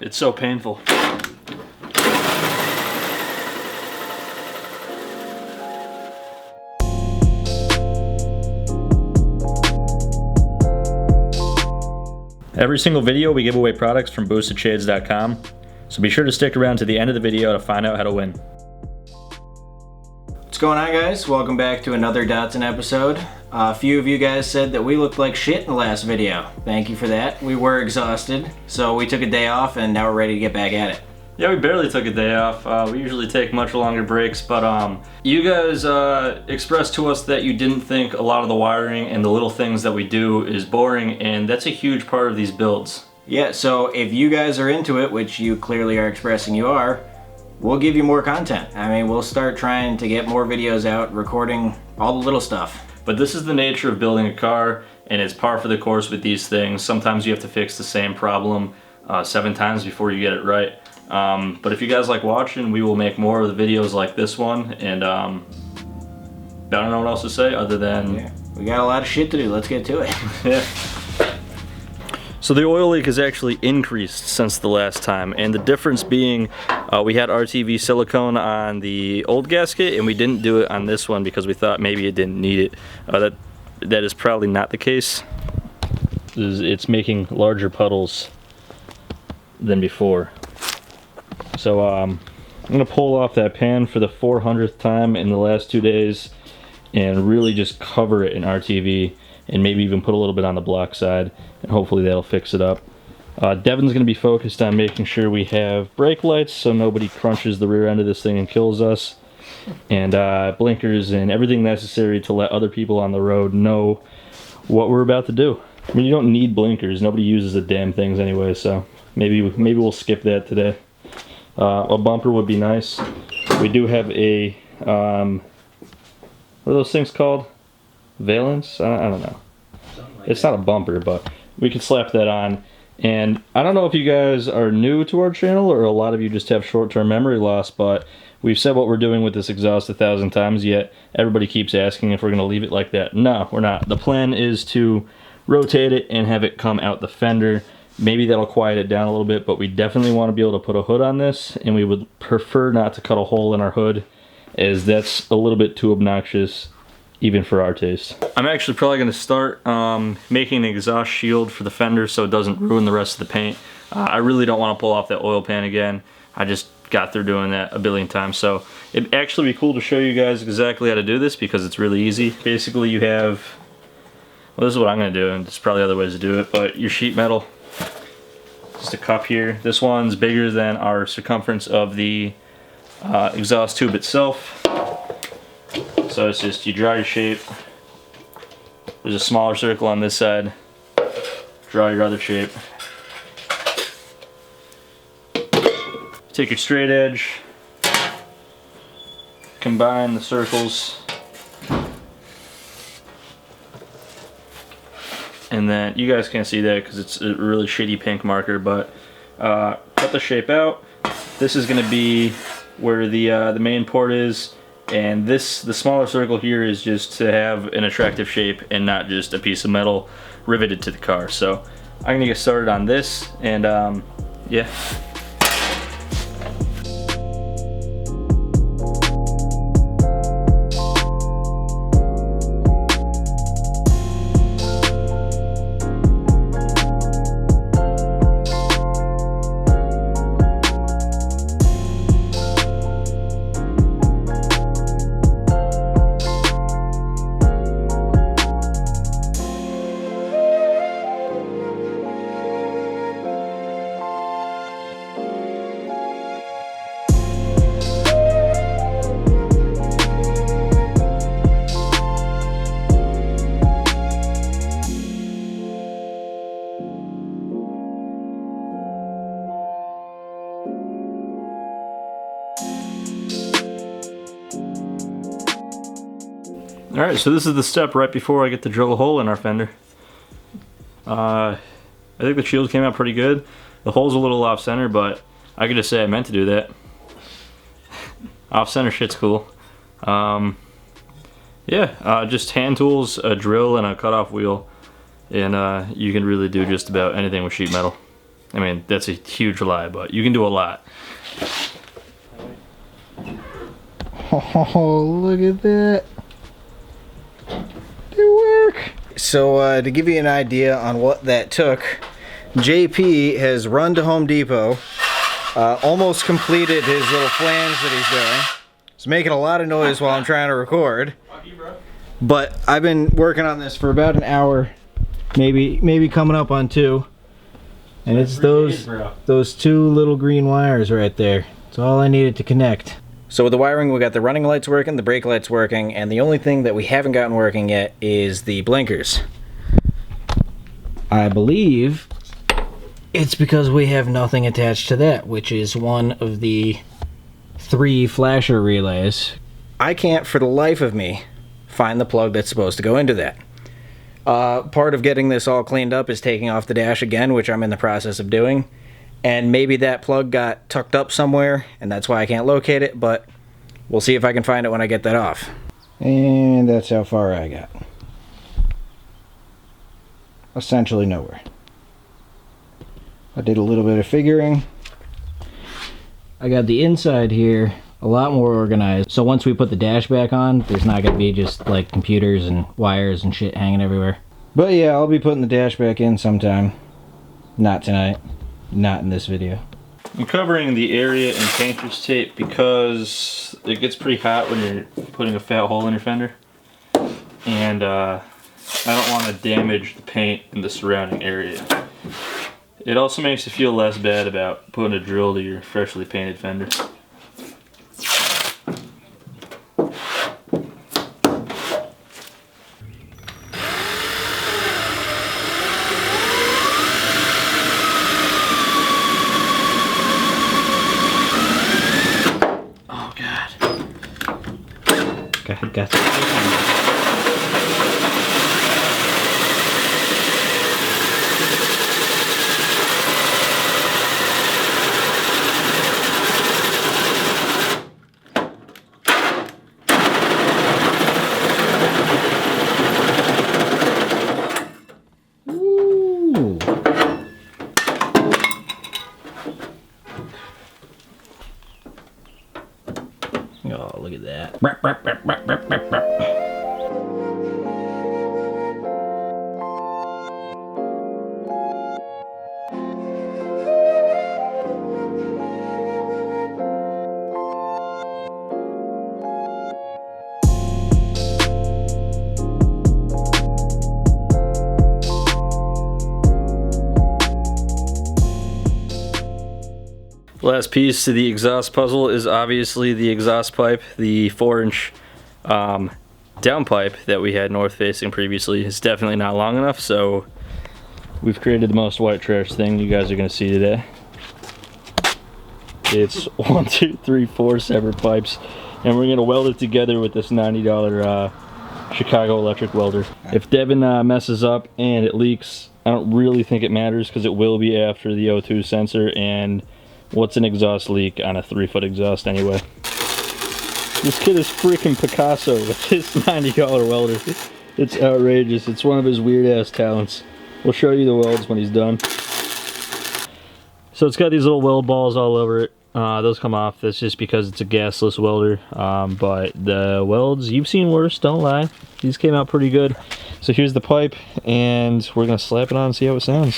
It's so painful. Every single video we give away products from boostedshades.com, so be sure to stick around to the end of the video to find out how to win. What's going on, guys? Welcome back to another Dotson episode. A few of you guys said that we looked like shit in the last video. Thank you for that. We were exhausted, so we took a day off and now we're ready to get back at it. Yeah, we barely took a day off. We usually take much longer breaks, but you guys expressed to us that you didn't think a lot of the wiring and the little things that we do is boring, and that's a huge part of these builds. Yeah, so if you guys are into it, which you clearly are expressing you are, we'll give you more content. I mean, we'll start trying to get more videos out, recording all the little stuff. But this is the nature of building a car, and it's par for the course with these things. Sometimes you have to fix the same problem 7 times before you get it right. But if you guys like watching, we will make more of the videos like this one, and I don't know what else to say other than... Yeah, we got a lot of shit to do. Let's get to it. Yeah. So the oil leak has actually increased since the last time, and the difference being we had RTV silicone on the old gasket and we didn't do it on this one because we thought maybe it didn't need it. That is probably not the case. It's making larger puddles than before. So I'm gonna pull off that pan for the 400th time in the last 2 days and really just cover it in RTV and maybe even put a little bit on the block side, and hopefully that'll fix it up. Devin's gonna be focused on making sure we have brake lights so nobody crunches the rear end of this thing and kills us, and blinkers and everything necessary to let other people on the road know what we're about to do. I mean, you don't need blinkers. Nobody uses the damn things anyway, so maybe we'll skip that today. A bumper would be nice. We do have a, what are those things called? Valence? I don't know. It's not a bumper, but we can slap that on. And I don't know if you guys are new to our channel or a lot of you just have short-term memory loss, but we've said what we're doing with this exhaust 1,000 times, yet everybody keeps asking if we're going to leave it like that. No, we're not. The plan is to rotate it and have it come out the fender. Maybe that'll quiet it down a little bit, but we definitely want to be able to put a hood on this, and we would prefer not to cut a hole in our hood, as that's a little bit too obnoxious even for our taste. I'm actually probably going to start making an exhaust shield for the fender so it doesn't ruin the rest of the paint. I really don't want to pull off that oil pan again. I just got through doing that a billion times, so it'd actually be cool to show you guys exactly how to do this because it's really easy. Basically you have, well, this is what I'm going to do, and there's probably other ways to do it, but your sheet metal, just a cup here. This one's bigger than our circumference of the exhaust tube itself. So it's just, you draw your shape. There's a smaller circle on this side. Draw your other shape. Take your straight edge. Combine the circles. And then, you guys can't see that because it's a really shitty pink marker, but cut the shape out. This is going to be where the main port is, and the smaller circle here is just to have an attractive shape and not just a piece of metal riveted to the car. So I'm going to get started on this, and yeah. Alright, so this is the step right before I get to drill a hole in our fender. I think the shield came out pretty good. The hole's a little off center, but I could just say I meant to do that. Off center shit's cool. Yeah, just hand tools, a drill, and a cutoff wheel, and you can really do just about anything with sheet metal. I mean, that's a huge lie, but you can do a lot. Oh, look at that. They work. So to give you an idea on what that took, JP has run to Home Depot, almost completed his little flange that he's doing. He's making a lot of noise while I'm trying to record. But I've been working on this for about an hour, maybe coming up on 2. And it's those 2 little green wires right there. That's all I needed to connect. So with the wiring, we got the running lights working, the brake lights working, and the only thing that we haven't gotten working yet is the blinkers. I believe it's because we have nothing attached to that, which is one of the 3 flasher relays. I can't for the life of me find the plug that's supposed to go into that. Part of getting this all cleaned up is taking off the dash again, which I'm in the process of doing. And maybe that plug got tucked up somewhere, and that's why I can't locate it, but we'll see if I can find it when I get that off. And that's how far I got. Essentially nowhere. I did a little bit of figuring. I got the inside here a lot more organized. So once we put the dash back on, there's not going to be just like computers and wires and shit hanging everywhere. But yeah, I'll be putting the dash back in sometime. Not tonight. Not in this video. I'm covering the area in painter's tape because it gets pretty hot when you're putting a fat hole in your fender. And I don't want to damage the paint in the surrounding area. It also makes you feel less bad about putting a drill to your freshly painted fender. Got Ooh. Oh, look at that. Last piece to the exhaust puzzle is obviously the exhaust pipe. The 4-inch downpipe that we had north facing previously is definitely not long enough, so we've created the most white trash thing you guys are going to see today. It's 1, 2, 3, 4 separate pipes, and we're going to weld it together with this $90 Chicago electric welder. If Devin messes up and it leaks, I don't really think it matters because it will be after the O2 sensor, and what's an exhaust leak on a 3-foot exhaust anyway? This kid is freaking Picasso with his $90 welder. It's outrageous. It's one of his weird ass talents. We'll show you the welds when he's done. So it's got these little weld balls all over it. Those come off. That's just because it's a gasless welder. But the welds, you've seen worse, don't lie. These came out pretty good. So here's the pipe, and we're gonna slap it on and see how it sounds.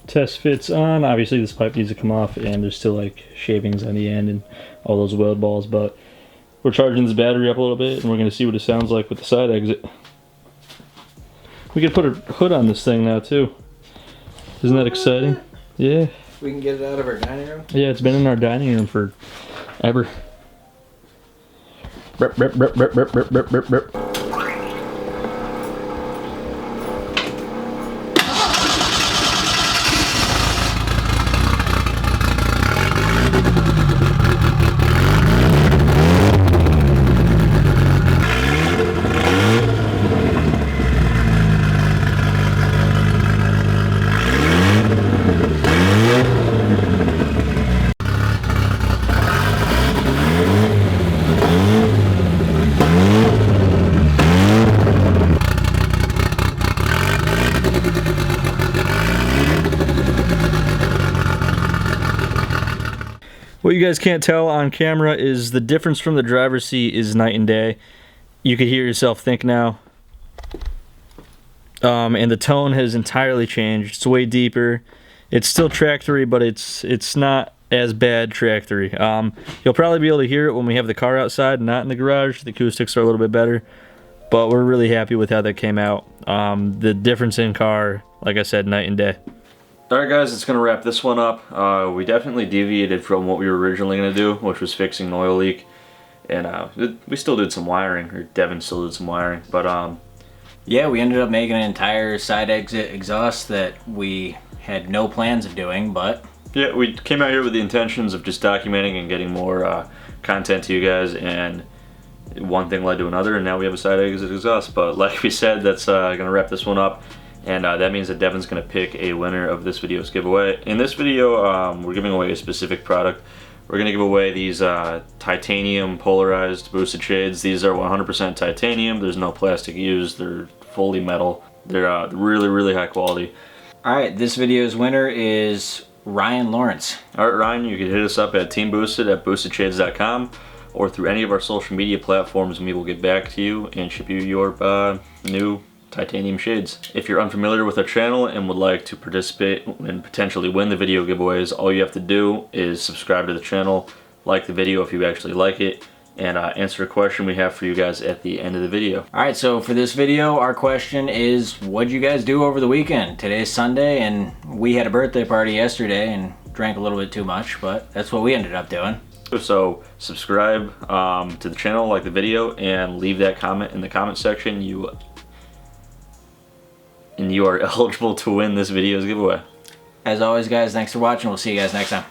Test fits on. Obviously this pipe needs to come off, and there's still like shavings on the end and all those weld balls, but we're charging this battery up a little bit and we're going to see what it sounds like with the side exit. We can put a hood on this thing now too. Isn't that exciting? Yeah. We can get it out of our dining room? Yeah, it's been in our dining room for ever. Rip, rip, rip, rip, rip, rip, rip, rip, rip. you guys can't tell on camera is the difference from the driver's seat is night and day. You could hear yourself think now. And the tone has entirely changed. It's way deeper. It's still tractory, but it's not as bad tractory. You'll probably be able to hear it when we have the car outside, not in the garage. The acoustics are a little bit better, but we're really happy with how that came out. The difference in car, like I said, night and day. Alright guys, it's going to wrap this one up. We definitely deviated from what we were originally going to do, which was fixing an oil leak. And we still did some wiring, or Devin still did some wiring, but yeah, we ended up making an entire side exit exhaust that we had no plans of doing, but yeah, we came out here with the intentions of just documenting and getting more content to you guys, and one thing led to another, and now we have a side exit exhaust. But like we said, that's going to wrap this one up, and that means that Devin's going to pick a winner of this video's giveaway. In this video, we're giving away a specific product. We're going to give away these titanium polarized boosted shades. These are 100% titanium. There's no plastic used. They're fully metal. They're really, really high quality. Alright, this video's winner is Ryan Lawrence. Alright Ryan, you can hit us up at Teamboosted at boostedshades.com or through any of our social media platforms, and we will get back to you and ship you your new titanium shades. If you're unfamiliar with our channel and would like to participate and potentially win the video giveaways, all you have to do is subscribe to the channel, like the video if you actually like it, and answer a question we have for you guys at the end of the video. Alright, so for this video, our question is, what'd you guys do over the weekend? Today's Sunday, and we had a birthday party yesterday and drank a little bit too much, but that's what we ended up doing. So subscribe to the channel, like the video, and leave that comment in the comment section. You are eligible to win this video's giveaway. As always guys, thanks for watching. We'll see you guys next time.